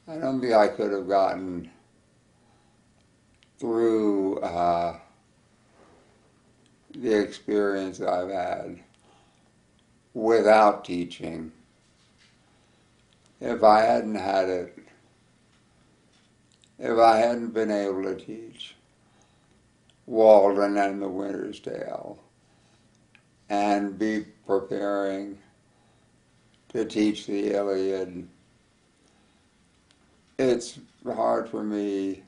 I don't think I could have gotten through the experience I've had without teaching if I hadn't had it, if I hadn't been able to teach Walden and the Winter's Tale and be preparing to teach the Iliad. It's hard for me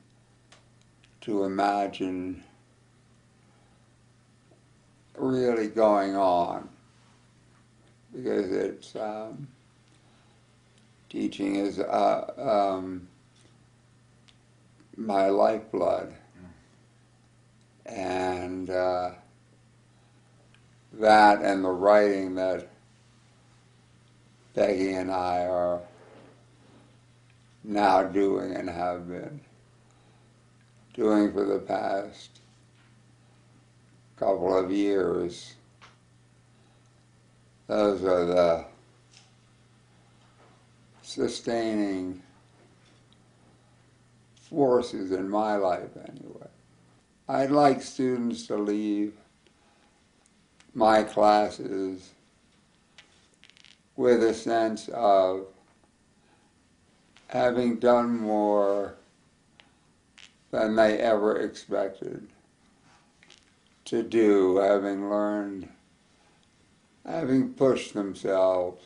to imagine really going on, because it's teaching is my lifeblood, and that and the writing that Peggy and I are now doing and have been doing for the past couple of years. Those are the sustaining forces in my life anyway. I'd like students to leave my classes with a sense of having done more than they ever expected to do, having learned, having pushed themselves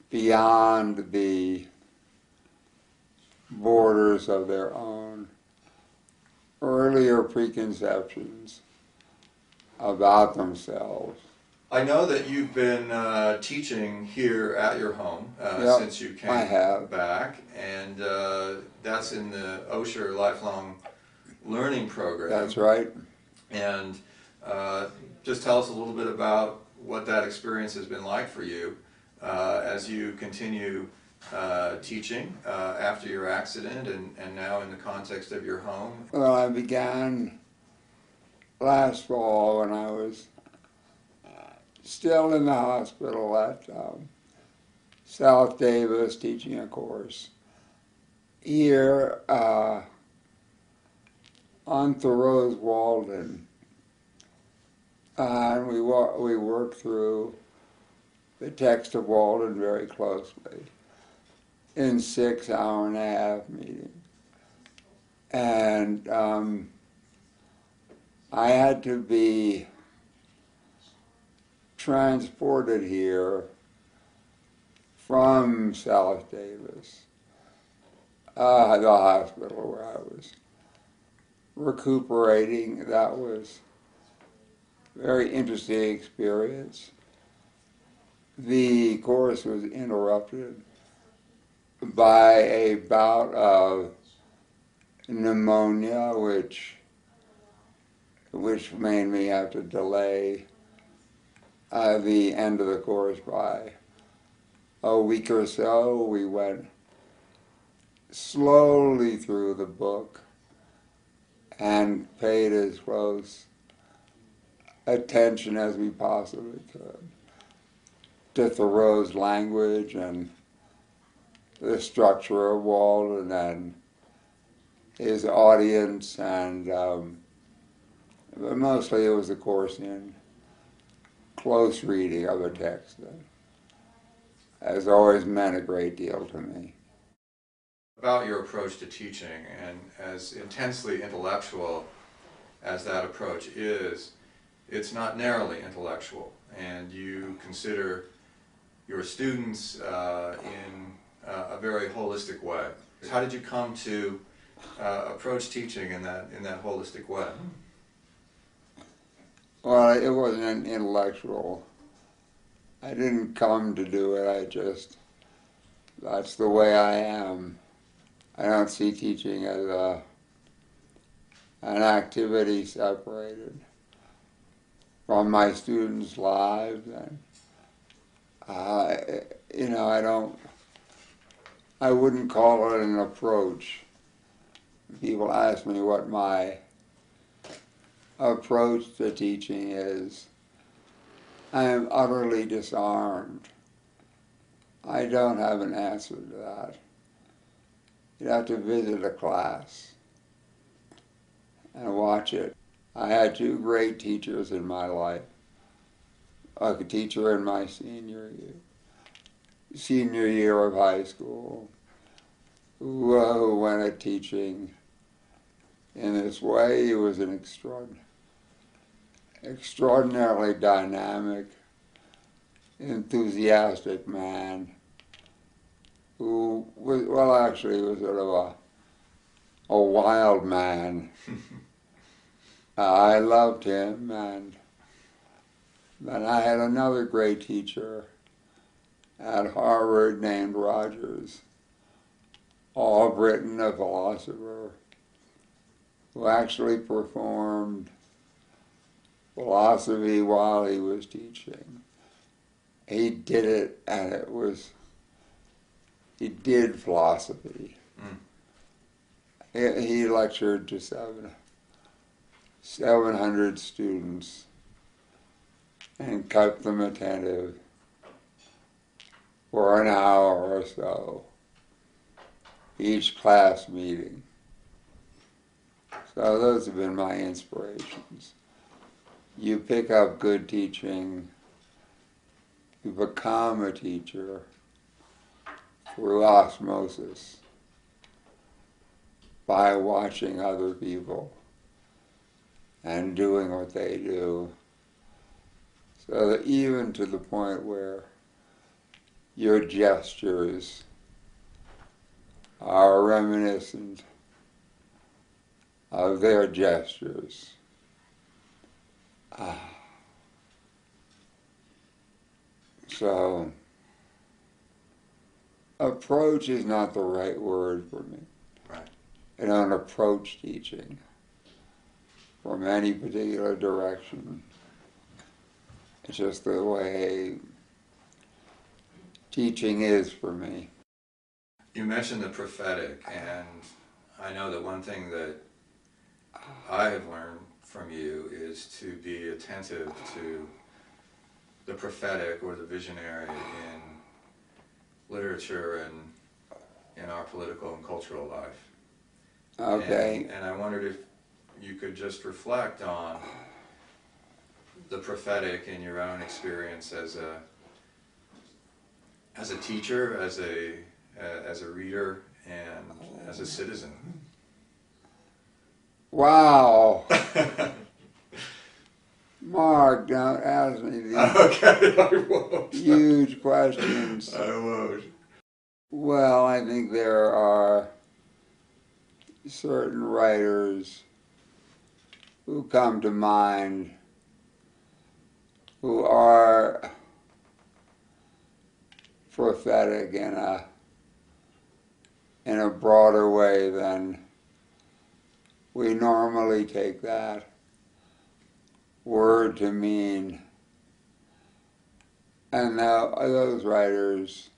beyond the borders of their own earlier preconceptions about themselves. I know that you've been teaching here at your home Yep, since you came I have. back, and that's in the Osher Lifelong Learning Program. That's right. And just tell us a little bit about what that experience has been like for you as you continue teaching after your accident and now in the context of your home. Well, I began last fall when I was still in the hospital at South Davis teaching a course here on Thoreau's Walden. And we worked through the text of Walden very closely in 6 hour-and-a-half meetings. And I had to be transported here from South Davis, the hospital where I was recuperating. That was a very interesting experience. The course was interrupted by a bout of pneumonia, which made me have to delay the end of the course by a week or so. We went slowly through the book and paid as close attention as we possibly could to Thoreau's language and the structure of Walden and his audience, and but mostly it was a course in close reading of a text that has always meant a great deal to me. About your approach to teaching, and as intensely intellectual as that approach is, it's not narrowly intellectual, and you consider your students in a very holistic way. How did you come to approach teaching in that holistic way? Well, it wasn't an intellectual. I didn't come to do it. That's the way I am. I don't see teaching as an activity separated from my students' lives, and I wouldn't call it an approach. People ask me what my approach to teaching is. I am utterly disarmed. I don't have an answer to that. You'd have to visit a class and watch it. I had two great teachers in my life. A teacher in my senior year of high school, who went at teaching in this way. He was an extraordinarily dynamic, enthusiastic man who was, well, actually was sort of a wild man. I loved him, and then I had another great teacher at Harvard named Rogers, all Briton, a philosopher, who actually performed philosophy while he was teaching. He did it, and he did philosophy. He lectured to 700 students and kept them attentive for an hour or so, each class meeting. So those have been my inspirations. You pick up good teaching, you become a teacher through osmosis by watching other people and doing what they do. So that even to the point where your gestures are reminiscent of their gestures. So, approach is not the right word for me. Right. I don't approach teaching from any particular direction. It's just the way teaching is for me. You mentioned the prophetic, and I know that one thing that I have learned from you is to be attentive to the prophetic or the visionary in literature and in our political and cultural life. Okay. And I wondered if you could just reflect on the prophetic in your own experience as a teacher, as a reader, and as a citizen. Wow. Mark, don't ask me these Okay, I won't. huge questions. I won't. Well, I think there are certain writers who come to mind who are prophetic in a broader way than we normally take that word to mean. And those writers,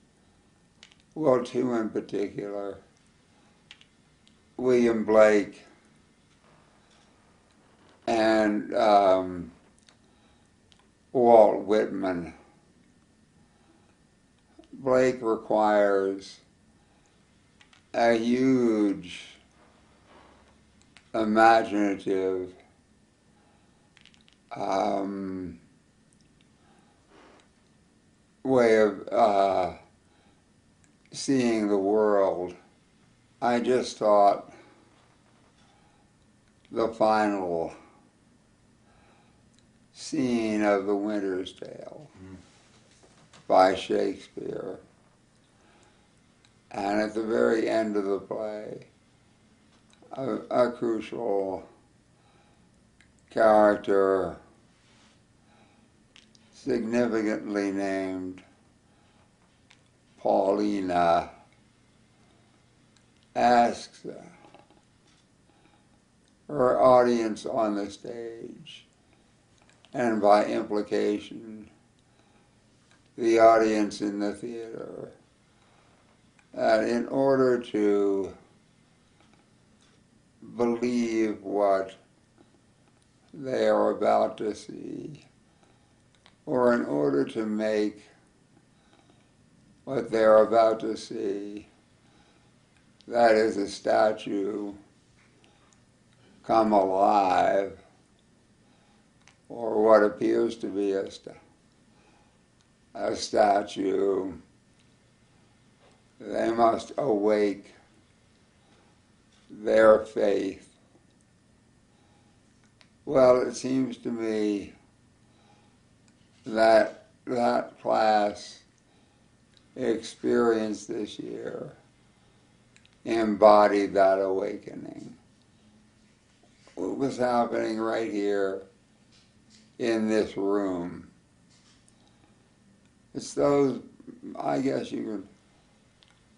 well, two in particular, William Blake and Walt Whitman. Blake requires a huge imaginative way of seeing the world. I just thought the final scene of The Winter's Tale by Shakespeare, and at the very end of the play, a crucial character, significantly named Paulina, asks her audience on the stage, and by implication, the audience in the theater, that in order to believe what they are about to see, or in order to make what they're about to see that is a statue come alive, or what appears to be a statue, they must awake their faith. Well, it seems to me that that class experience this year embodied that awakening. What was happening right here in this room? It's those, I guess you could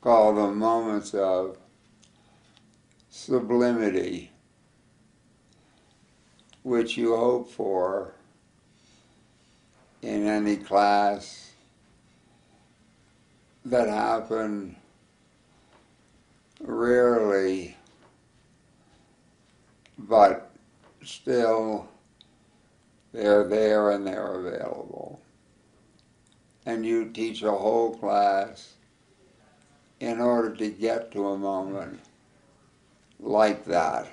call them moments of sublimity, which you hope for in any class, that happen rarely, but still they're there and they're available. And you teach a whole class in order to get to a moment like that.